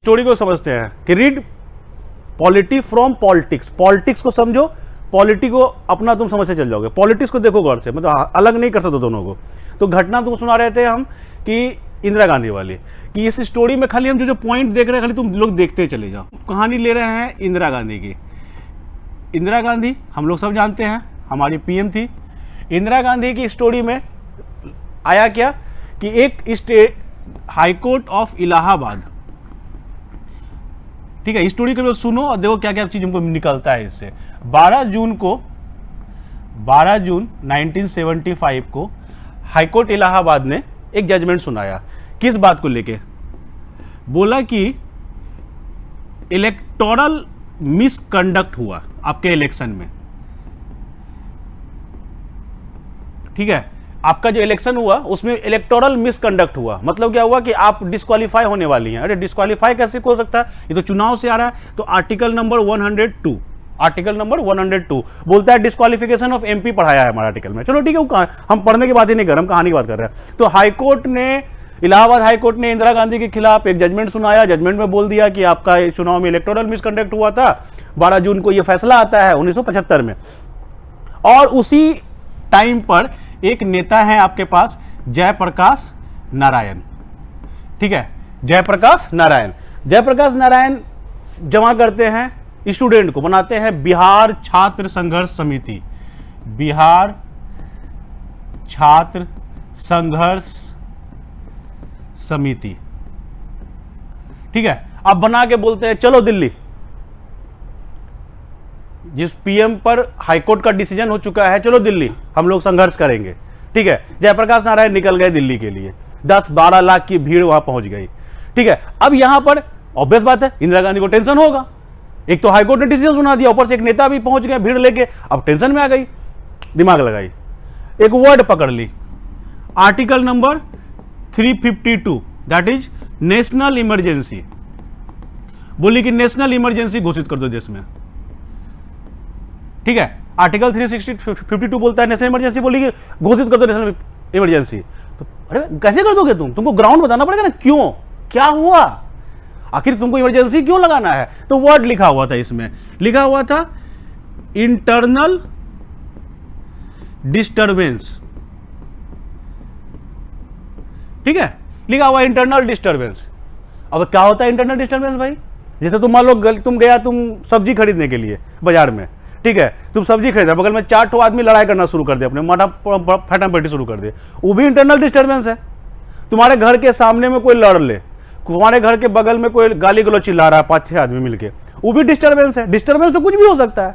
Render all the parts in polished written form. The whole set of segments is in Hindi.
स्टोरी को समझते हैं कि read polity from politics. Politics को समझो, पॉलिटी को अपना तुम समझ से चल जाओगे। पॉलिटिक्स को देखो गौर से, मतलब अलग नहीं कर सकते दोनों को। तो घटना तुमको सुना रहे थे हम कि इंदिरा गांधी वाली, कि इस स्टोरी में खाली हम जो पॉइंट देख रहे हैं खाली तुम लोग देखते चले जाओ। कहानी ले रहे हैं इंदिरा गांधी की। इंदिरा गांधी हम लोग सब जानते हैं, हमारी पीएम थी। इंदिरा गांधी की स्टोरी में आया क्या कि एक state high court of Allahabad, ठीक है, स्टोरी को सुनो और देखो क्या क्या चीज हमको निकलता है इससे। 12 जून 1975 को हाई कोर्ट इलाहाबाद ने एक जजमेंट सुनाया। किस बात को लेके? बोला कि इलेक्टोरल मिसकंडक्ट हुआ आपके इलेक्शन में, ठीक है। आपका जो इलेक्शन हुआ उसमें इलेक्टोरल मिसकंडक्ट हुआ, मतलब क्या हुआ कि आप डिस्क्वालीफाई होने वाली हैं। अरे डिस्क्वालीफाई कैसे हो सकता है, ये तो चुनाव से आ रहा है। तो आर्टिकल नंबर 102 बोलता है डिस्क्वालिफिकेशन ऑफ एमपी, पढ़ाया है हमारे आर्टिकल में। चलो ठीक है, हम पढ़ने की बात ही नहीं कर रहे, हम कहानी की बात कर रहे हैं। तो हाईकोर्ट ने, इलाहाबाद हाईकोर्ट ने इंदिरा गांधी के खिलाफ एक जजमेंट सुनाया। जजमेंट में बोल दिया कि आपका चुनाव में इलेक्टोरल मिसकंडक्ट हुआ था। 12 जून को यह फैसला आता है 1975 में। और उसी टाइम पर एक नेता है आपके पास, जयप्रकाश नारायण, ठीक है। जयप्रकाश नारायण जमा करते हैं, स्टूडेंट को बनाते हैं बिहार छात्र संघर्ष समिति, बिहार छात्र संघर्ष समिति, ठीक है। अब बना के बोलते हैं चलो दिल्ली, जिस पीएम पर हाईकोर्ट का डिसीजन हो चुका है, चलो दिल्ली हम लोग संघर्ष करेंगे, ठीक है। जयप्रकाश नारायण निकल गए दिल्ली के लिए, 10-12 लाख की भीड़ वहां पहुंच गई, ठीक है। अब यहां पर ऑब्वियस बात है इंदिरा गांधी को टेंशन होगा, एक तो हाईकोर्ट ने डिसीजन सुना दिया, ऊपर से एक नेता भी पहुंच गया भीड़ लेके, अब टेंशन में आ गई, दिमाग लगाई, एक वर्ड पकड़ ली, article number 352, that is national emergency. बोली कि नेशनल इमरजेंसी घोषित कर दो देश में, ठीक है। आर्टिकल 352 बोलता है नेशनल इमरजेंसी, बोली कि घोषित कर दो नेशनल इमरजेंसी। तो अरे कैसे कर दोगे तुमको ग्राउंड बताना पड़ेगा ना, क्यों, क्या हुआ, आखिर तुमको इमरजेंसी क्यों लगाना है। तो वर्ड लिखा हुआ था, इसमें लिखा हुआ था इंटरनल डिस्टर्बेंस, ठीक है, लिखा हुआ इंटरनल डिस्टर्बेंस। अब क्या होता है इंटरनल डिस्टर्बेंस भाई? जैसे तुम मान लो तुम गया तुम सब्जी खरीदने के लिए बाजार में, ठीक है, तुम सब्जी खरीदा, बगल में 4 आदमी लड़ाई करना शुरू कर दे, अपने माथा फटाफटी शुरू कर दे, वो भी इंटरनल डिस्टर्बेंस है। तुम्हारे घर के सामने में कोई लड़ ले, तुम्हारे घर के बगल में कोई गाली गलौज चिल्ला रहा है 5-6 आदमी मिलके, वो भी डिस्टर्बेंस है। डिस्टर्बेंस तो कुछ भी हो सकता है,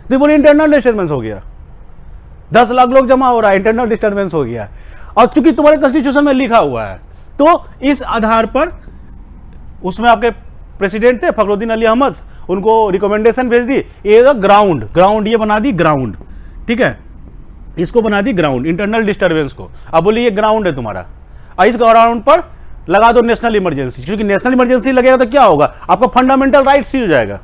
तो बोले इंटरनल डिस्टर्बेंस हो गया, 10 लाख लोग जमा हो रहा है, इंटरनल डिस्टर्बेंस हो गया। और चूंकि तुम्हारे कॉन्स्टिट्यूशन में लिखा हुआ है, तो इस आधार पर उसमें आपके प्रेसिडेंट थे फखरुद्दीन अली अहमद, उनको रिकमेंडेशन भेज दी, ये ग्राउंड ये बना दी ग्राउंड, ठीक है, इसको बना दी ग्राउंड, इंटरनल डिस्टर्बेंस को। अब बोलिए ये ग्राउंड है तुम्हारा, इस ग्राउंड पर लगा दो नेशनल इमरजेंसी, क्योंकि नेशनल इमरजेंसी लगेगा तो क्या होगा, आपका फंडामेंटल राइट सीज हो जाएगा,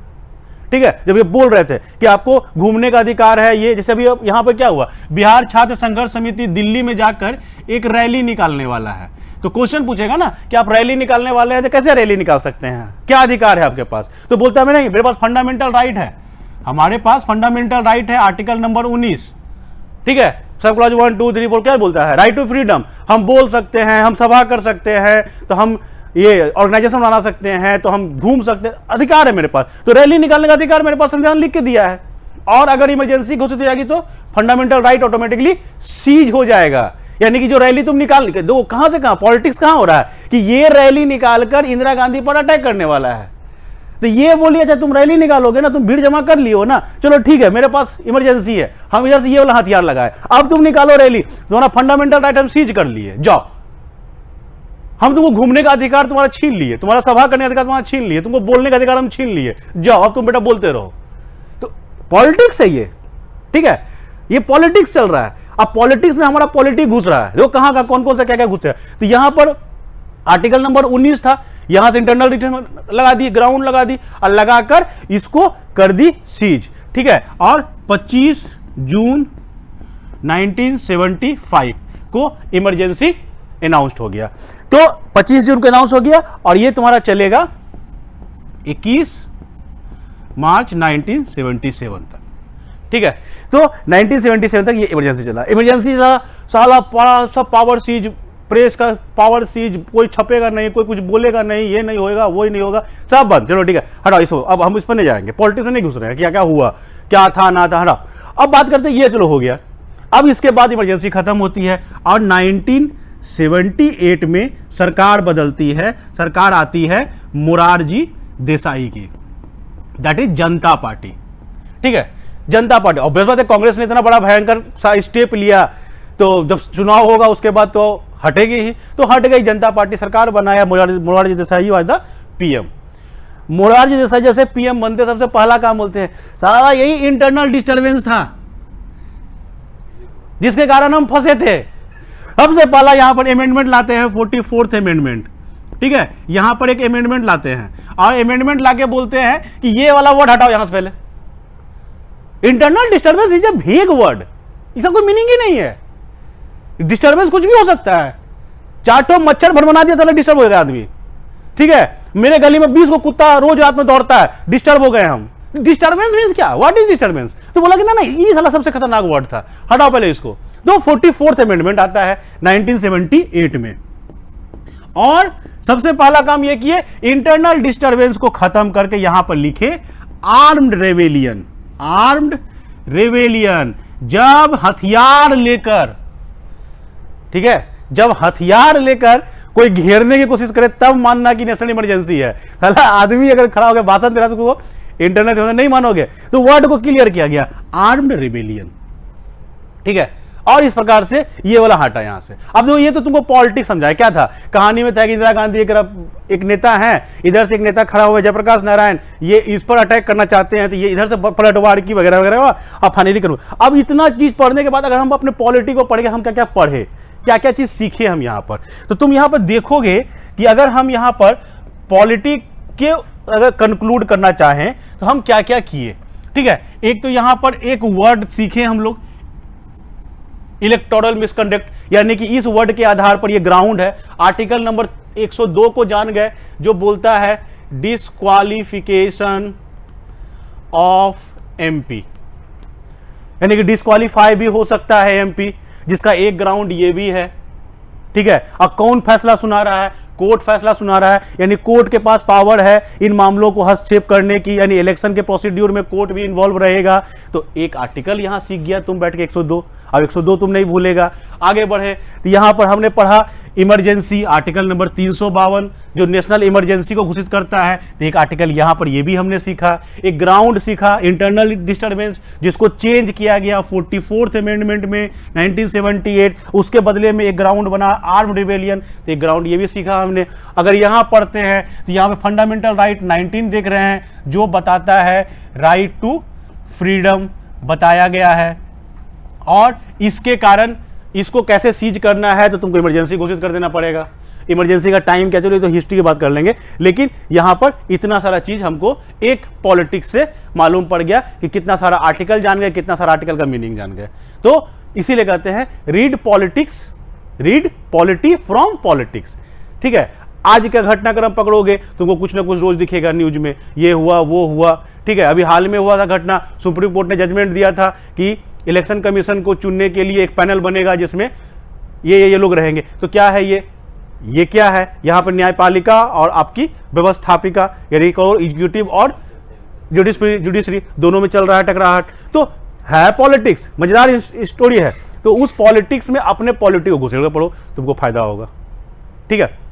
ठीक है। जब ये बोल रहे थे कि आपको घूमने का अधिकार है, ये जैसे अभी यहां पर क्या हुआ, बिहार छात्र संघर्ष समिति दिल्ली में जाकर एक रैली निकालने वाला है। तो क्वेश्चन पूछेगा ना कि आप रैली निकालने वाले हैं, तो कैसे रैली निकाल सकते हैं, क्या अधिकार है आपके पास? तो बोलता है नहीं, मेरे पास फंडामेंटल राइट है, हमारे पास फंडामेंटल राइट है, आर्टिकल नंबर 19, ठीक है। सब क्लॉज 1, 2, 3, 4 क्या बोलता है, राइट टू फ्रीडम, हम बोल सकते हैं, हम सभा कर सकते हैं, तो हम ये ऑर्गेनाइजेशन बना सकते हैं, तो हम घूम सकते हैं, अधिकार है मेरे पास। तो रैली निकालने का अधिकार मेरे पास संविधान लिख के दिया है, और अगर इमरजेंसी घोषित हो जाएगी तो फंडामेंटल राइट ऑटोमेटिकली सीज हो जाएगा। यानी कि जो रैली तुम निकाल के दो, कहां से कहां पॉलिटिक्स कहां हो रहा है कि ये रैली निकालकर इंदिरा गांधी पर अटैक करने वाला है। तो ये बोलिए अच्छा तुम रैली निकालोगे ना, तुम भीड़ जमा कर लियो ना, चलो ठीक है, मेरे पास इमरजेंसी है, हम इधर से ये वाला हथियार लगाए, अब तुम निकालो रैली, तुम्हारा फंडामेंटल राइट हम सीज कर लिए, जाओ, हम तुमको घूमने का अधिकार तुम्हारा छीन लिए, तुम्हारा सभा करने का अधिकार तुम्हारा छीन लिए, तुमको बोलने का अधिकार हम छीन लिए, जाओ अब तुम बेटा बोलते रहो। तो पॉलिटिक्स है ये, ठीक है, ये पॉलिटिक्स चल रहा है। अब पॉलिटिक्स में हमारा पॉलिटिक्स घुस रहा है, देखो कहां का कौन कौन सा क्या क्या घुस रहा है। तो यहां पर आर्टिकल नंबर 19 था, यहां से इंटरनल डिस्टर्बेंस लगा दी, ग्राउंड लगा दी, और लगाकर इसको कर दी सीज, ठीक है। और 25 जून 1975 को इमरजेंसी अनाउंस्ड हो गया। तो 25 जून को अनाउंस हो गया, और ये तुम्हारा चलेगा 21 मार्च 1977 तक, ठीक है। तो 1977 तक ये इमरजेंसी चला। इमरजेंसी चला, साला बड़ा सब पावर सीज, प्रेस का पावर सीज, कोई छपेगा नहीं, कोई कुछ बोलेगा नहीं, ये नहीं होएगा, वो ही नहीं होगा, सब बंद। चलो ठीक है, हटाओ इसको, अब हम इस पर नहीं जाएंगे, पॉलिटिक्स में नहीं घुस रहे हैं, क्या क्या हुआ, क्या था ना था, हटाओ। अब बात करते हैं, ये चलो हो गया। अब इसके बाद इमरजेंसी खत्म होती है और 1978 में सरकार बदलती है, सरकार आती है मोरारजी देसाई की, दैट इज जनता पार्टी, ठीक है। जनता पार्टी, ऑब्वियस बात है, कांग्रेस ने इतना बड़ा भयंकर सा स्टेप लिया, तो जब चुनाव होगा उसके बाद तो हटेगी ही, तो हट गई जनता पार्टी, सरकार बनाया, Morarji Desai was the PM. Morarji Desai जैसे पीएम बनते सबसे पहला काम बोलते हैं, सारा यही इंटरनल डिस्टर्बेंस था जिसके कारण हम फंसे थे। सबसे पहला यहां पर अमेंडमेंट लाते हैं, 44th अमेंडमेंट, ठीक है। यहां पर एक अमेंडमेंट लाते हैं और अमेंडमेंट लाके बोलते हैं कि ये वाला वर्ड हटाओ यहां से पहले। इंटरनल डिस्टर्बेंस इज अ वेग वर्ड, इसका कोई मीनिंग ही नहीं है। डिस्टर्बेंस कुछ भी हो सकता है, चार मच्छर भरमना दिया तो डिस्टर्ब हो गया आदमी, ठीक है। मेरे गली में 20 को कुत्ता रोज रात में दौड़ता है, डिस्टर्ब हो गए हम। डिस्टर्बेंस मींस क्या, व्हाट इज डिस्टर्बेंस? तो बोला कि ना ये साला सबसे खतरनाक वर्ड था, हटाओ पहले इसको। तो 44th अमेंडमेंट आता है 1978 में, और सबसे पहला काम यह किए, इंटरनल डिस्टर्बेंस को खत्म करके यहां पर लिखे आर्म्ड रेवेलियन। आर्म्ड रेवेलियन, जब हथियार लेकर, ठीक है, जब हथियार लेकर कोई घेरने की कोशिश करे तब मानना कि नेशनल इमरजेंसी है। साला आदमी अगर खड़ा होकर भाषण दे रहा है तो वो इंटरनेट होने नहीं मानोगे, तो वर्ड को क्लियर किया गया, आर्म्ड रेबेलियन, ठीक है। और इस प्रकार से ये वाला हटा यहां से। अब देखो, ये तो तुमको पॉलिटिक्स समझाया, क्या था कहानी में था कि इंदिरा गांधी एक नेता है, इधर से एक नेता खड़ा हुआ है जयप्रकाश नारायण, ये इस पर अटैक करना चाहते हैं, तो ये इधर से पलटवार की वगैरह वगैरह, अब फाइनली करूँ। अब इतना चीज पढ़ने के बाद अगर हम अपने पॉलिटी को पढ़ के हम क्या क्या पढ़े, क्या क्या चीज सीखे हम यहां पर, तो तुम यहां पर देखोगे कि अगर हम यहां पर पॉलिटी के अगर कंक्लूड करना चाहें तो हम क्या क्या किए, ठीक है। एक तो यहां पर एक वर्ड सीखे हम लोग, इलेक्टोरल मिसकंडक्ट, यानी कि इस वर्ड के आधार पर ये ग्राउंड है। आर्टिकल नंबर 102 को जान गए, जो बोलता है डिस्क्वालिफिकेशन ऑफ एमपी, यानी कि डिस्क्वालीफाई भी हो सकता है एमपी, जिसका एक ग्राउंड ये भी है, ठीक है। अब कौन फैसला सुना रहा है? कोर्ट फैसला सुना रहा है, यानी कोर्ट के पास पावर है इन मामलों को हस्तक्षेप करने की, यानी इलेक्शन के प्रोसीड्यूर में कोर्ट भी इन्वॉल्व रहेगा। तो एक आर्टिकल यहां सीख गया तुम बैठ के 102, अब 102 तुम नहीं भूलेगा। आगे बढ़े तो यहां पर हमने पढ़ा इमरजेंसी, आर्टिकल नंबर 352 जो नेशनल इमरजेंसी को घोषित करता है, तो एक आर्टिकल यहां पर ये भी हमने सीखा। एक ग्राउंड सीखा, इंटरनल डिस्टर्बेंस, जिसको चेंज किया गया 44th अमेंडमेंट में 1978, उसके बदले में एक ग्राउंड बना आर्म्ड रिबेलियन, तो एक ग्राउंड ये भी सीखा हमने। अगर यहां पढ़ते हैं तो यहां पे फंडामेंटल राइट 19 देख रहे हैं, जो बताता है राइट टू फ्रीडम बताया गया है, और इसके कारण इसको कैसे सीज करना है तो तुमको इमरजेंसी घोषित कर देना पड़ेगा। इमरजेंसी का टाइम क्या, चलो तो हिस्ट्री की बात कर लेंगे, लेकिन यहां पर इतना सारा चीज हमको एक पॉलिटिक्स से मालूम पड़ गया कि कितना सारा आर्टिकल जान गए, कितना सारा आर्टिकल का मीनिंग जान गए। तो इसीलिए कहते हैं read politics, read polity from politics, ठीक है। आज का घटनाक्रम पकड़ोगे तुमको कुछ ना कुछ रोज दिखेगा न्यूज में, ये हुआ वो हुआ, ठीक है। अभी हाल में हुआ था घटना, सुप्रीम कोर्ट ने जजमेंट दिया था कि इलेक्शन कमीशन को चुनने के लिए एक पैनल बनेगा जिसमें ये लोग रहेंगे। तो क्या है ये क्या है? यहां पर न्यायपालिका और आपकी व्यवस्थापिका, यानी एग्जीक्यूटिव और जुडिशरी दोनों में चल रहा है टकराहट। तो है पॉलिटिक्स, मजेदार स्टोरी है। तो उस पॉलिटिक्स में अपने पॉलिटी को घुसेड़ के पढ़ो, तुमको फायदा होगा, ठीक है।